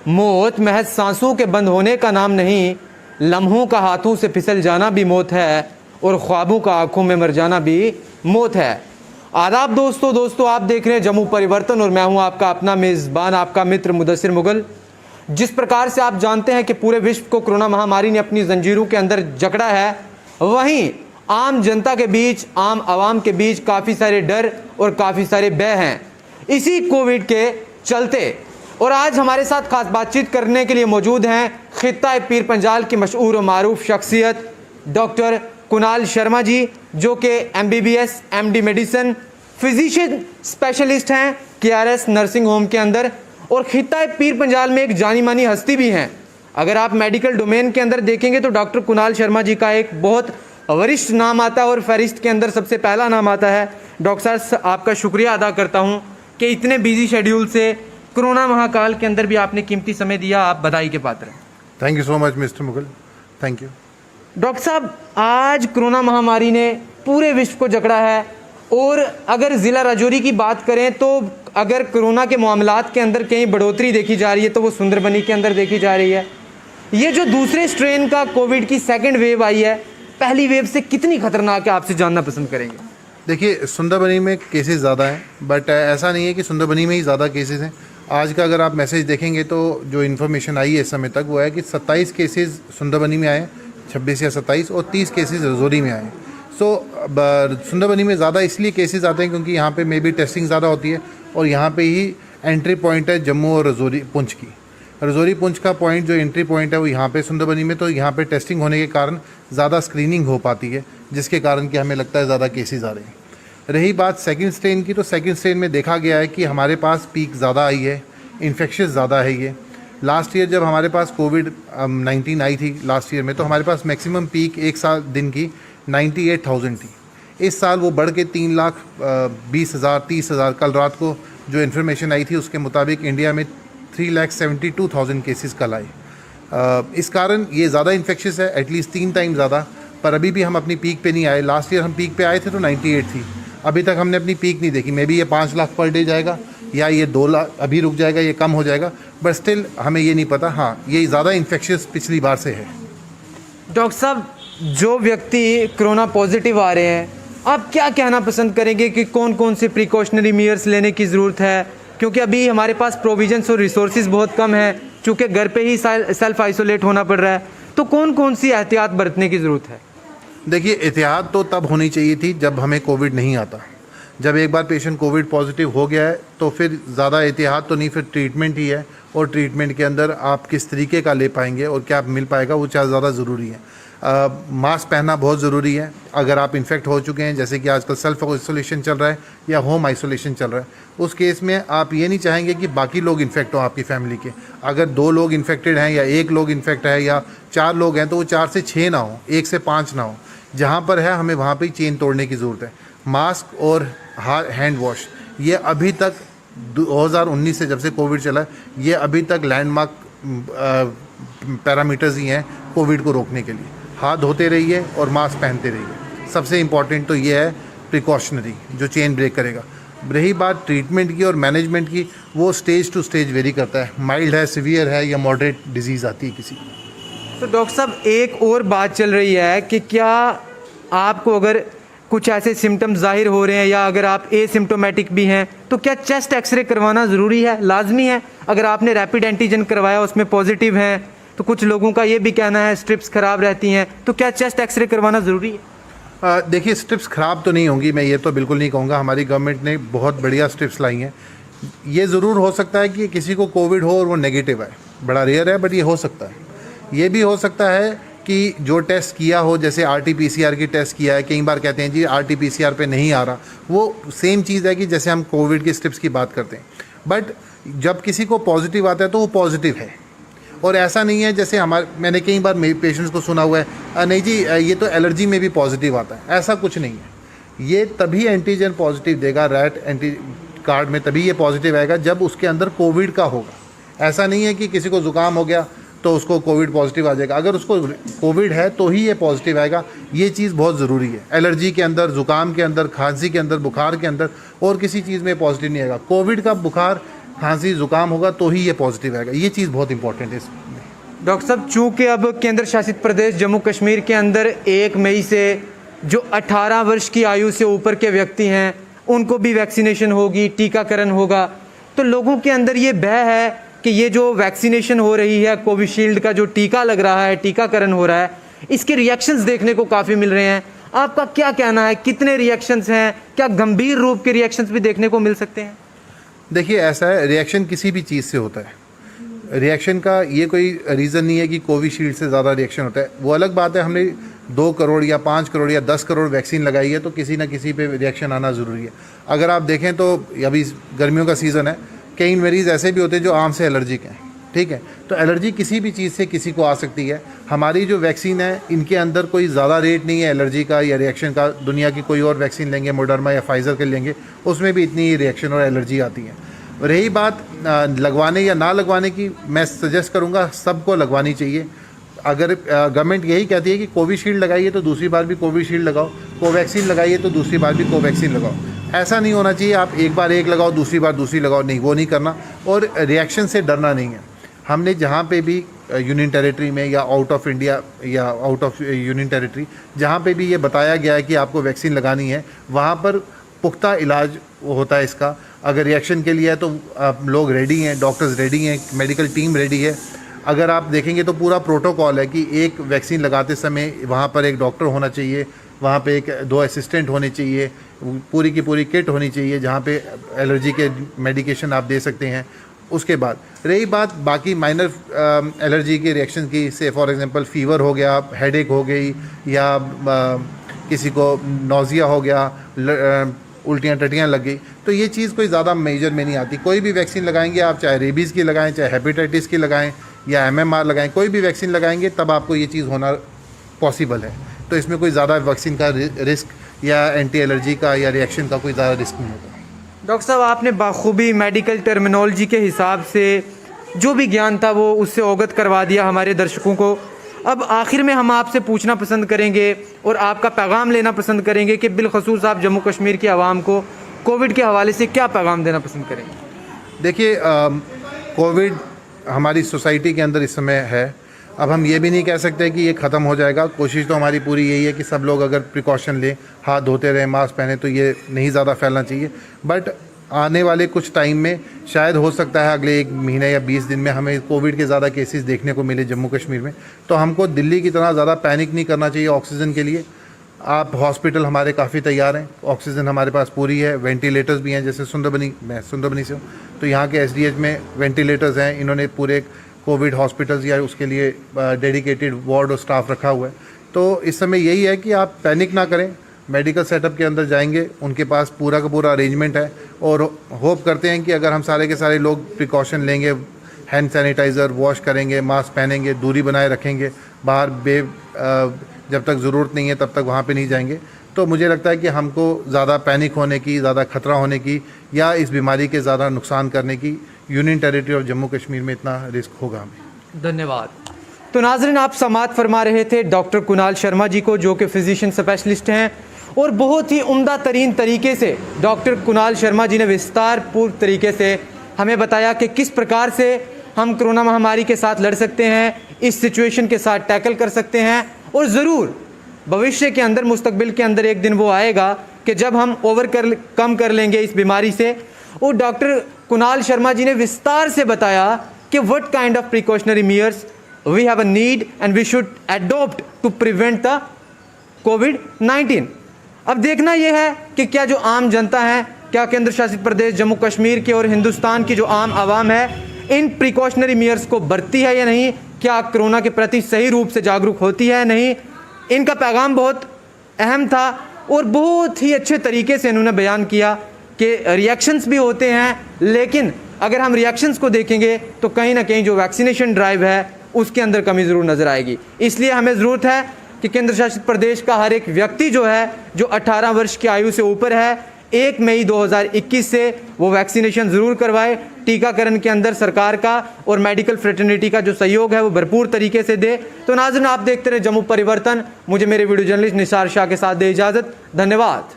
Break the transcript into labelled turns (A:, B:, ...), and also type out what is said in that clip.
A: मौत महज सांसों के बंद होने का नाम नहीं, लम्हों का हाथों से फिसल जाना भी मौत है और ख्वाबों का आंखों में मर जाना भी मौत है। आदाब दोस्तों आप देख रहे हैं जम्मू परिवर्तन और मैं हूं आपका अपना मेज़बान, आपका मित्र मुदस्सिर मुगल। जिस प्रकार से आप जानते हैं कि पूरे विश्व को कोरोना महामारी ने अपनी जंजीरों के अंदर जकड़ा है, वहीं आम जनता के बीच, आम आवाम के बीच काफ़ी सारे डर और काफ़ी सारे भय हैं इसी कोविड के चलते। और आज हमारे साथ खास बातचीत करने के लिए मौजूद हैं खित्ता पीर पंजाल की मशहूर और मारूफ शख्सियत डॉक्टर कुणाल शर्मा जी, जो कि MBBS MD medicine physician specialist हैं KRS नर्सिंग होम के अंदर और खित्ता पीर पंजाल में एक जानी मानी हस्ती भी हैं। अगर आप मेडिकल डोमेन के अंदर देखेंगे तो डॉक्टर कुणाल शर्मा जी का एक बहुत वरिष्ठ नाम आता है और फहरिस्त के अंदर सबसे पहला नाम आता है। डॉक्टर साहब, आपका शुक्रिया अदा करता हूँ कि इतने बिजी शेड्यूल से कोरोना महाकाल के अंदर भी आपने कीमती समय दिया। आप बधाई के पात्र हैं।
B: Thank you so much mister Mughal, thank you.
A: Doctor साहब, आज कोरोना महामारी ने पूरे विश्व को जकड़ा है और अगर ज़िला राजौरी की बात करें तो अगर कोरोना के मामलात के अंदर कहीं बढ़ोतरी देखी जा रही है तो वो सुंदरबनी के अंदर देखी जा रही है। ये जो दूसरे स्ट्रेन का कोविड की सेकेंड वेव आई है, पहली वेव से कितनी खतरनाक है, आपसे जानना पसंद करेंगे।
B: देखिए, सुंदरबनी में केसेस ज़्यादा हैं, बट ऐसा नहीं है कि सुंदरबनी में ही ज़्यादा केसेस हैं। आज का अगर आप मैसेज देखेंगे तो जो इन्फॉर्मेशन आई है इस समय तक वो है कि 27 केसेस सुंदरबनी में आए, 26 या 27, और 30 केसेस रजौरी में आए। सुंदरबनी में ज़्यादा इसलिए केसेस आते हैं क्योंकि यहाँ पे मे बी टेस्टिंग ज़्यादा होती है और यहाँ पे ही एंट्री पॉइंट है जम्मू और रजौरी पुंछ की। रजौरी पुंछ का पॉइंट जो एंट्री पॉइंट है वो यहाँ पे सुंदरबनी में, तो यहाँ पे टेस्टिंग होने के कारण ज़्यादा स्क्रीनिंग हो पाती है, जिसके कारण कि हमें लगता है ज़्यादा केसेस आ रहे हैं। रही बात सेकंड स्ट्रेन की, तो सेकंड स्ट्रेन में देखा गया है कि हमारे पास पीक ज़्यादा आई है, इन्फेक्शन ज़्यादा है। ये लास्ट ईयर जब हमारे पास कोविड-19 आई थी लास्ट ईयर में, तो हमारे पास मैक्सिमम पीक एक साल दिन की 98,000 थी। इस साल वो बढ़ के 3,20,000 30,000, कल रात को जो इन्फॉर्मेशन आई थी उसके मुताबिक इंडिया में 3,72,000 केसेस कल आए। इस कारण ये ज़्यादा इन्फेक्शस है, एटलीस्ट 3 टाइम ज़्यादा, पर अभी भी हम अपनी पीक पे नहीं आए। लास्ट ईयर हम पीक पे आए थे तो 98 थी, अभी तक हमने अपनी पीक नहीं देखी। मे बी ये 5 लाख पर डे जाएगा या ये 2 लाख अभी रुक जाएगा, ये कम हो जाएगा, बट स्टिल हमें ये नहीं पता। हाँ, ये ज़्यादा इन्फेक्शस पिछली बार से है।
A: डॉक्टर साहब, जो व्यक्ति कोरोना पॉजिटिव आ रहे हैं, आप क्या कहना पसंद करेंगे कि कौन कौन से प्रिकॉशनरी मेयर्स लेने की ज़रूरत है? क्योंकि अभी हमारे पास प्रोविजंस और रिसोर्सेज बहुत कम है, चूँकि घर पे ही सेल्फ आइसोलेट होना पड़ रहा है, तो कौन कौन सी एहतियात बरतने की ज़रूरत है?
B: देखिए, एहतियात तो तब होनी चाहिए थी जब हमें कोविड नहीं आता। जब एक बार पेशेंट कोविड पॉजिटिव हो गया है तो फिर ज़्यादा एहतियात तो नहीं, फिर ट्रीटमेंट ही है, और ट्रीटमेंट के अंदर आप किस तरीके का ले पाएंगे और क्या मिल पाएगा वो ज़्यादा ज़रूरी है। मास्क पहनना बहुत ज़रूरी है। अगर आप इन्फेक्ट हो चुके हैं, जैसे कि आजकल सेल्फ आइसोलेशन चल रहा है या होम आइसोलेशन चल रहा है, उस केस में आप ये नहीं चाहेंगे कि बाकी लोग इन्फेक्ट हो आपकी फैमिली के। अगर 2 लोग इन्फेक्टेड हैं या 1 लोग इन्फेक्ट है या 4 लोग हैं तो वो 4 से 6 ना हो, 1 से 5 ना हो। जहाँ पर है हमें वहाँ पे चेन तोड़ने की ज़रूरत है। मास्क और हैंड वॉश, ये अभी तक 2019 से जब से कोविड चला, ये अभी तक लैंडमार्क पैरामीटर्स ही हैं कोविड को रोकने के लिए। हाथ धोते रहिए और मास्क पहनते रहिए। सबसे इम्पॉर्टेंट तो ये है प्रिकॉशनरी, जो चेन ब्रेक करेगा। रही बात ट्रीटमेंट की और मैनेजमेंट की, वो स्टेज टू स्टेज वेरी करता है। माइल्ड है, सीवियर है या मॉडरेट डिजीज़ आती है किसी को।
A: तो डॉक्टर साहब, एक और बात चल रही है कि क्या आपको अगर कुछ ऐसे सिम्टम्स जाहिर हो रहे हैं या अगर आप एसिम्टोमेटिक भी हैं तो क्या चेस्ट एक्सरे करवाना ज़रूरी है, लाजमी है? अगर आपने रैपिड एंटीजन करवाया उसमें पॉजिटिव हैं, तो कुछ लोगों का ये भी कहना है स्ट्रिप्स ख़राब रहती हैं, तो क्या चेस्ट एक्सरे करवाना ज़रूरी है?
B: देखिए, स्ट्रिप्स ख़राब तो नहीं होंगी, मैं ये तो बिल्कुल नहीं कहूँगा। हमारी गवर्नमेंट ने बहुत बढ़िया स्ट्रिप्स लाई हैं। ये ज़रूर हो सकता है कि किसी को कोविड हो और वो नेगेटिव है, बड़ा रेयर है, बट ये हो सकता है। ये भी हो सकता है कि जो टेस्ट किया हो, जैसे RT-PCR की टेस्ट किया है, कई बार कहते हैं जी RT-PCR पे नहीं आ रहा, वो सेम चीज़ है कि जैसे हम कोविड की स्ट्रिप्स की बात करते हैं। बट जब किसी को पॉजिटिव आता है तो वो पॉजिटिव है, और ऐसा नहीं है जैसे मैंने कई बार मेरे पेशेंट्स को सुना हुआ है, नहीं जी ये तो एलर्जी में भी पॉजिटिव आता है। ऐसा कुछ नहीं है। ये तभी एंटीजन पॉजिटिव देगा, रैट एंटी कार्ड में तभी ये पॉजिटिव आएगा जब उसके अंदर कोविड का होगा। ऐसा नहीं है कि किसी को ज़ुकाम हो गया तो उसको कोविड पॉजिटिव आ जाएगा। अगर उसको कोविड है तो ही ये पॉजिटिव आएगा। ये चीज़ बहुत ज़रूरी है। एलर्जी के अंदर, ज़ुकाम के अंदर, खांसी के अंदर, बुखार के अंदर और किसी चीज़ में पॉजिटिव नहीं आएगा। कोविड का बुखार खांसी जुकाम होगा तो ही ये पॉजिटिव आएगा। ये चीज़ बहुत इंपॉर्टेंट है इसमें।
A: डॉक्टर साहब, चूंकि अब केंद्र शासित प्रदेश जम्मू कश्मीर के अंदर 1 मई से जो 18 वर्ष की आयु से ऊपर के व्यक्ति हैं उनको भी वैक्सीनेशन होगी, टीकाकरण होगा, तो लोगों के अंदर ये भय है कि ये जो वैक्सीनेशन हो रही है, कोविशील्ड का जो टीका लग रहा है, टीकाकरण हो रहा है, इसके रिएक्शंस देखने को काफ़ी मिल रहे हैं। आपका क्या कहना है, कितने रिएक्शंस हैं? क्या गंभीर रूप के रिएक्शंस भी देखने को मिल सकते हैं?
B: देखिए, ऐसा है, रिएक्शन किसी भी चीज़ से होता है। रिएक्शन का ये कोई रीज़न नहीं है कि कोविशील्ड से ज़्यादा रिएक्शन होता है। वो अलग बात है, हमने 2 करोड़ या 5 करोड़ या 10 करोड़ वैक्सीन लगाई है तो किसी ना किसी पे रिएक्शन आना ज़रूरी है। अगर आप देखें तो अभी गर्मियों का सीज़न है, कई मरीज़ ऐसे भी होते हैं जो आम से एलर्जिक हैं, ठीक है। तो एलर्जी किसी भी चीज़ से किसी को आ सकती है। हमारी जो वैक्सीन है इनके अंदर कोई ज़्यादा रेट नहीं है एलर्जी का या रिएक्शन का। दुनिया की कोई और वैक्सीन लेंगे, मॉडर्ना या फाइज़र के लेंगे, उसमें भी इतनी ही रिएक्शन और एलर्जी आती है। रही बात लगवाने या ना लगवाने की, मैं सजेस्ट करूंगा सबको लगवानी चाहिए। अगर गवर्नमेंट यही कहती है कि कोविशील्ड लगाइए तो दूसरी बार भी कोविशील्ड लगाओ, कोवैक्सीन लगाइए तो दूसरी बार भी कोवैक्सीन लगाओ। ऐसा नहीं होना चाहिए आप एक बार एक लगाओ दूसरी बार दूसरी लगाओ, नहीं, वो नहीं करना। और रिएक्शन से डरना नहीं है। हमने जहाँ पे भी यूनियन टेरिटरी में या आउट ऑफ इंडिया या आउट ऑफ यूनियन टेरिटरी जहाँ पे भी ये बताया गया है कि आपको वैक्सीन लगानी है, वहाँ पर पुख्ता इलाज होता है इसका। अगर रिएक्शन के लिए है तो आप लोग रेडी हैं, डॉक्टर्स रेडी हैं, मेडिकल टीम रेडी है। अगर आप देखेंगे तो पूरा प्रोटोकॉल है कि एक वैक्सीन लगाते समय वहाँ पर एक डॉक्टर होना चाहिए, वहाँ पे 2 असिस्टेंट होने चाहिए, पूरी की पूरी किट होनी चाहिए जहाँ पे एलर्जी के मेडिकेशन आप दे सकते हैं। उसके बाद रही बात बाकी माइनर एलर्जी के रिएक्शन की, से फॉर एग्जांपल फीवर हो गया, हेडेक हो गई, या किसी को नोज़िया हो गया, उल्टियाँ टटियाँ लग गई, तो ये चीज़ कोई ज़्यादा मेजर में नहीं आती। कोई भी वैक्सीन लगाएंगे आप, चाहे रेबीज़ की लगाएं, चाहे हेपेटाइटिस की लगाएं या MMR लगाएं, कोई भी वैक्सीन लगाएंगे तब आपको ये चीज़ होना पॉसिबल है। तो इसमें कोई ज़्यादा वैक्सीन का रिस्क या एंटी एलर्जी का या रिएक्शन का कोई ज़्यादा रिस्क नहीं होता।
A: डॉक्टर साहब, आपने बाखूबी मेडिकल टर्मिनोलॉजी के हिसाब से जो भी ज्ञान था वो उससे अवगत करवा दिया हमारे दर्शकों को। अब आखिर में हम आपसे पूछना पसंद करेंगे और आपका पैगाम लेना पसंद करेंगे कि बिलखसूस आप जम्मू कश्मीर की आवाम को कोविड के हवाले से क्या पैगाम देना पसंद करेंगे?
B: देखिए, कोविड हमारी सोसाइटी के अंदर इस समय है। अब हम ये भी नहीं कह सकते कि ये ख़त्म हो जाएगा। कोशिश तो हमारी पूरी यही है कि सब लोग अगर प्रिकॉशन लें, हाथ धोते रहें, मास्क पहने, तो ये नहीं ज़्यादा फैलना चाहिए। बट आने वाले कुछ टाइम में शायद हो सकता है अगले 1 महीने या 20 दिन में हमें कोविड के ज़्यादा केसेस देखने को मिले जम्मू कश्मीर में। तो हमको दिल्ली की तरह ज़्यादा पैनिक नहीं करना चाहिए ऑक्सीजन के लिए। आप हॉस्पिटल हमारे काफ़ी तैयार हैं, ऑक्सीजन हमारे पास पूरी है, वेंटिलेटर्स भी हैं। जैसे सुंदरबनी, मैं सुंदरबनी से हूँ, तो यहाँ के SDH में वेंटिलेटर्स हैं। इन्होंने पूरे कोविड हॉस्पिटल्स या उसके लिए डेडिकेटेड वार्ड और स्टाफ रखा हुआ है। तो इस समय यही है कि आप पैनिक ना करें। मेडिकल सेटअप के अंदर जाएंगे, उनके पास पूरा का पूरा अरेंजमेंट है, और होप करते हैं कि अगर हम सारे के सारे लोग प्रिकॉशन लेंगे, हैंड सैनिटाइज़र वॉश करेंगे, मास्क पहनेंगे, दूरी बनाए रखेंगे, बाहर जब तक ज़रूरत नहीं है तब तक वहाँ पे नहीं जाएंगे, तो मुझे लगता है कि हमको ज़्यादा पैनिक होने की, ज़्यादा खतरा होने की या इस बीमारी के ज़्यादा नुकसान करने की union territory of Jammu Kashmir में इतना रिस्क होगा हमें।
A: धन्यवाद। तो नाज़रीन, आप समाअत फरमा रहे थे डॉक्टर कुणाल शर्मा जी को, जो कि फिजिशियन स्पेशलिस्ट हैं, और बहुत ही उम्दा तरीन तरीके से डॉक्टर कुणाल शर्मा जी ने विस्तारपूर्ण तरीके से हमें बताया कि किस प्रकार से हम कोरोना महामारी के साथ लड़ सकते हैं, इस सिचुएशन के साथ टैकल कर सकते हैं। और ज़रूर भविष्य के अंदर, मुस्तकबिल के अंदर एक दिन वो आएगा कि जब हम कम कर लेंगे इस बीमारी से। और डॉक्टर कुणाल शर्मा जी ने विस्तार से बताया कि what kind of precautionary measures we have a need and we should adopt to prevent the कोविड-19। अब देखना यह है कि क्या जो आम जनता है, क्या केंद्र शासित प्रदेश जम्मू कश्मीर के और हिंदुस्तान की जो आम आवाम है इन प्रिकॉशनरी मेजर्स को बरतती है या नहीं, क्या कोरोना के प्रति सही रूप से जागरूक होती है नहीं। इनका पैगाम बहुत अहम था और बहुत ही अच्छे तरीके से इन्होंने बयान किया कि रिएक्शंस भी होते हैं, लेकिन अगर हम रिएक्शंस को देखेंगे तो कहीं ना कहीं जो वैक्सीनेशन ड्राइव है उसके अंदर कमी ज़रूर नज़र आएगी। इसलिए हमें ज़रूरत है कि केंद्र शासित प्रदेश का हर एक व्यक्ति जो है, जो 18 वर्ष की आयु से ऊपर है, 1 मई 2021 से वो वैक्सीनेशन ज़रूर करवाए। टीकाकरण के अंदर सरकार का और मेडिकल फ्रेटर्निटी का जो सहयोग है वो भरपूर तरीके से दे। तो नाज़रीन, आप देखते रहे जम्मू परिवर्तन। मुझे मेरे वीडियो जर्नलिस्ट निसार शाह के साथ दे इजाज़त। धन्यवाद।